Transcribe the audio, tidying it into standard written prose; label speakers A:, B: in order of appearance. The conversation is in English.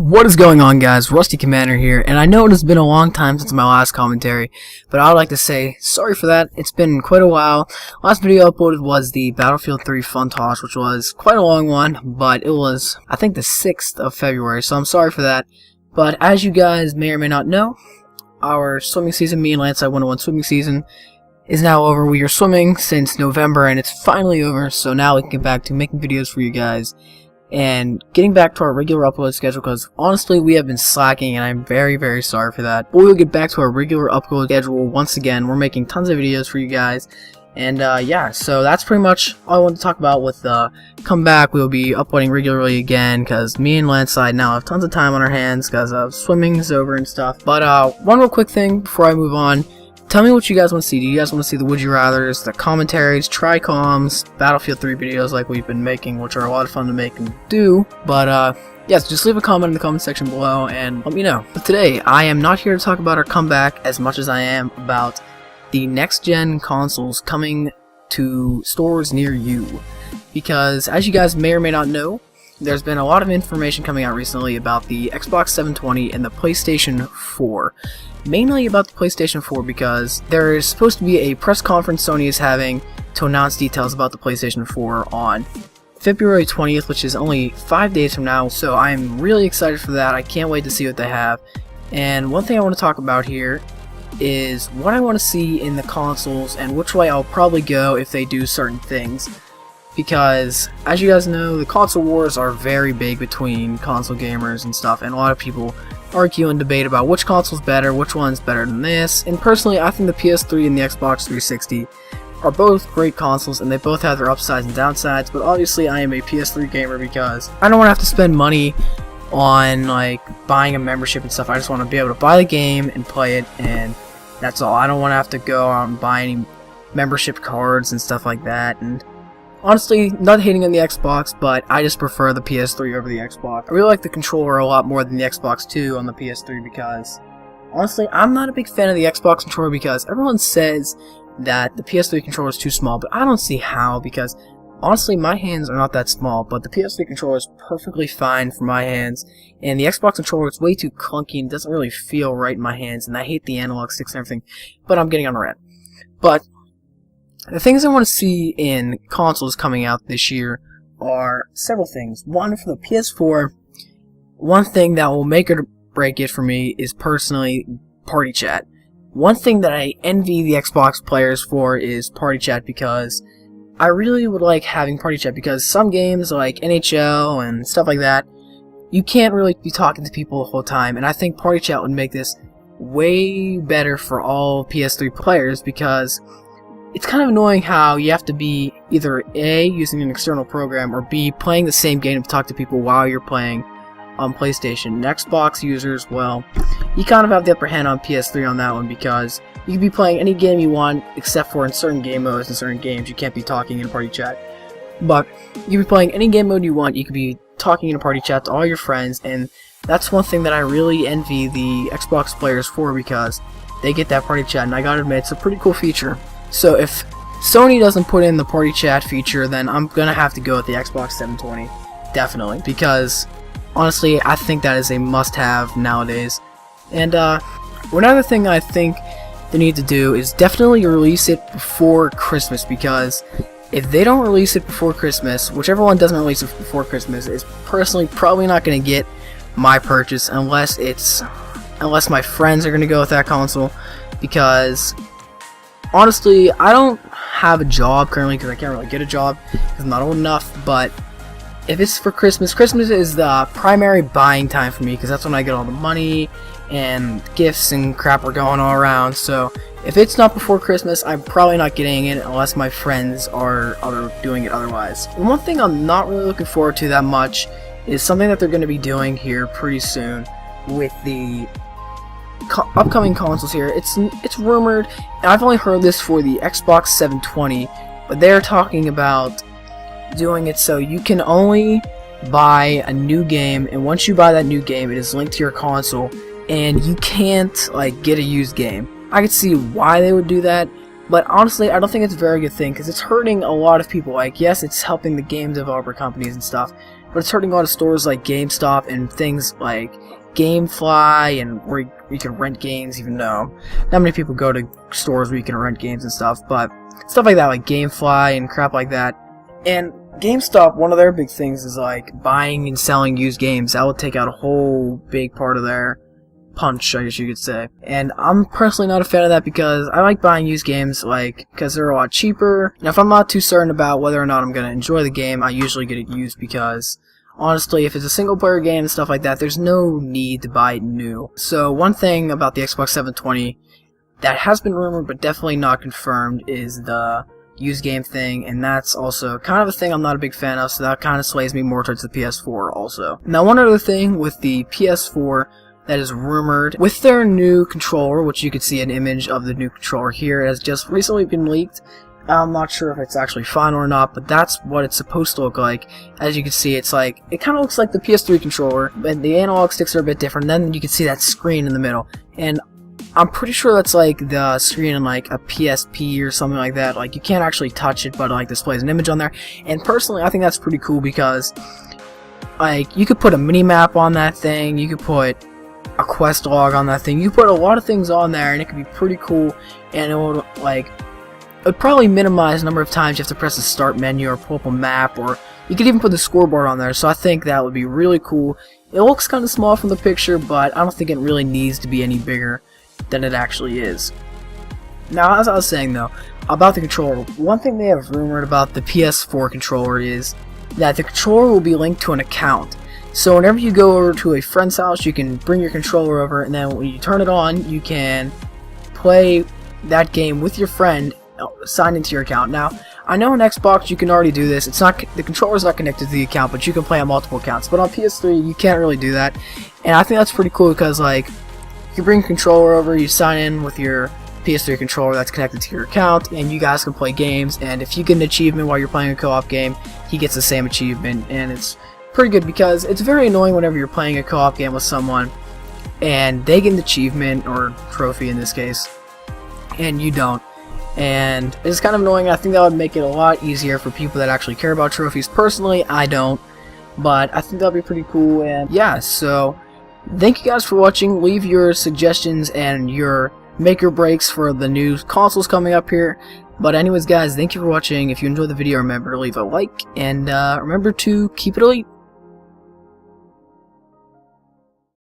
A: What is going on, guys? Rusty Commander here, and I know it has been a long time since my last commentary, but I would like to say sorry for that. It's been quite a while. Last video uploaded was the Battlefield 3 Funtosh, which was quite a long one, but it was, I think, the 6th of February, so I'm sorry for that. But as you guys may or may not know, our swimming season, me and Lance 101 swimming season, is now over. We are swimming since November, and it's finally over, so now we can get back to making videos for you guys and getting back to our regular upload schedule, because honestly we have been slacking and I'm very sorry for that. But we'll get back to our regular upload schedule once again. We're making tons of videos for you guys, and yeah, so that's pretty much all I want to talk about with comeback. We'll be uploading regularly again because me and Landslide now have tons of time on our hands because of swimming is over and stuff. But one real quick thing before I move on. Tell me what you guys want to see. Do you guys want to see the Would You Rathers, the commentaries, Tricoms, Battlefield 3 videos like we've been making, which are a lot of fun to make and do? But, yes, just leave a comment in the comment section below and let me know. But today, I am not here to talk about our comeback as much as I am about the next-gen consoles coming to stores near you. Because, as you guys may or may not know, there's been a lot of information coming out recently about the Xbox 720 and the PlayStation 4. Mainly about the PlayStation 4 because there is supposed to be a press conference Sony is having to announce details about the PlayStation 4 on February 20th, which is only 5 days from now, so I'm really excited for that. I can't wait to see what they have. And one thing I want to talk about here is what I want to see in the consoles and which way I'll probably go if they do certain things. Because, as you guys know, the console wars are very big between console gamers and stuff, and a lot of people argue and debate about which console's better, which one's better than this. And personally, I think the PS3 and the Xbox 360 are both great consoles, and they both have their upsides and downsides. But obviously, I am a PS3 gamer because I don't want to have to spend money on like buying a membership and stuff. I just want to be able to buy the game and play it, and that's all. I don't want to have to go out and buy any membership cards and stuff like that. And honestly, not hating on the Xbox, but I just prefer the PS3 over the Xbox. I really like the controller a lot more than the Xbox 2 on the PS3 because, honestly, I'm not a big fan of the Xbox controller because everyone says that the PS3 controller is too small, but I don't see how because, honestly, my hands are not that small, but the PS3 controller is perfectly fine for my hands, and the Xbox controller is way too clunky and doesn't really feel right in my hands, and I hate the analog sticks and everything, but I'm getting on a rant. But the things I want to see in consoles coming out this year are several things. One, for the PS4, one thing that will make or break it for me is personally party chat. One thing that I envy the Xbox players for is party chat because I really would like having party chat because some games like NHL and stuff like that, you can't really be talking to people the whole time, and I think party chat would make this way better for all PS3 players because it's kind of annoying how you have to be either A, using an external program, or B, playing the same game to talk to people while you're playing on PlayStation. Xbox users, well, you kind of have the upper hand on PS3 on that one because you can be playing any game you want except for in certain game modes and certain games you can't be talking in a party chat. But you can be playing any game mode you want, you can be talking in a party chat to all your friends, and that's one thing that I really envy the Xbox players for because they get that party chat, and I gotta admit, it's a pretty cool feature. So if Sony doesn't put in the party chat feature, then I'm gonna have to go with the Xbox 720, definitely, because honestly, I think that is a must-have nowadays. And another thing I think they need to do is definitely release it before Christmas, because if they don't release it before Christmas, whichever one doesn't release it before Christmas is personally probably not gonna get my purchase unless my friends are gonna go with that console, because honestly, I don't have a job currently because I can't really get a job because I'm not old enough, but if it's for Christmas, Christmas is the primary buying time for me because that's when I get all the money and gifts and crap are going all around. So if it's not before Christmas, I'm probably not getting it unless my friends are doing it otherwise. And one thing I'm not really looking forward to that much is something that they're going to be doing here pretty soon with the upcoming consoles here. It's rumored, and I've only heard this for the Xbox 720, but they're talking about doing it so you can only buy a new game, and once you buy that new game, it is linked to your console, and you can't like get a used game. I could see why they would do that, but honestly, I don't think it's a very good thing because it's hurting a lot of people. Like, yes, it's helping the game developer companies and stuff, but it's hurting a lot of stores like GameStop and things like GameFly, and where you can rent games, even though not many people go to stores where you can rent games and stuff, but stuff like that, like GameFly and crap like that. And GameStop, one of their big things is like buying and selling used games. That would take out a whole big part of their punch, I guess you could say. And I'm personally not a fan of that because I like buying used games, like, because they're a lot cheaper. Now, if I'm not too certain about whether or not I'm going to enjoy the game, I usually get it used because, honestly, if it's a single player game and stuff like that, there's no need to buy it new. So one thing about the Xbox 720 that has been rumored but definitely not confirmed is the used game thing, and that's also kind of a thing I'm not a big fan of, so that kind of sways me more towards the PS4 also. Now, one other thing with the PS4 that is rumored, with their new controller, which you can see an image of the new controller here, it has just recently been leaked. I'm not sure if it's actually final or not, but that's what it's supposed to look like. As you can see, it's like, it kind of looks like the PS3 controller, but the analog sticks are a bit different. And then you can see that screen in the middle, and I'm pretty sure that's like the screen in like a PSP or something like that. Like, you can't actually touch it, but it like displays an image on there. And personally, I think that's pretty cool because, like, you could put a mini map on that thing, you could put a quest log on that thing, you put a lot of things on there, and it could be pretty cool. And it would, like, it would probably minimize the number of times you have to press the start menu or pull up a map, or you could even put the scoreboard on there. So I think that would be really cool. It looks kind of small from the picture, but I don't think it really needs to be any bigger than it actually is. Now, as I was saying though, about the controller, one thing they have rumored about the PS4 controller is that the controller will be linked to an account. So whenever you go over to a friend's house, you can bring your controller over, and then when you turn it on, you can play that game with your friend signed into your account. Now, I know on Xbox you can already do this. It's not, the controller's not connected to the account, but you can play on multiple accounts. But on PS3, you can't really do that, and I think that's pretty cool because, like, you bring a controller over, you sign in with your PS3 controller that's connected to your account, and you guys can play games, and if you get an achievement while you're playing a co-op game, he gets the same achievement, and it's pretty good because it's very annoying whenever you're playing a co-op game with someone, and they get an achievement, or trophy in this case, and you don't. And it's kind of annoying. I think that would make it a lot easier for people that actually care about trophies. Personally, I don't, but I think that would be pretty cool, and yeah, so thank you guys for watching. Leave your suggestions and your make or breaks for the new consoles coming up here. But anyways guys, thank you for watching. If you enjoyed the video, remember to leave a like, and remember to keep it elite.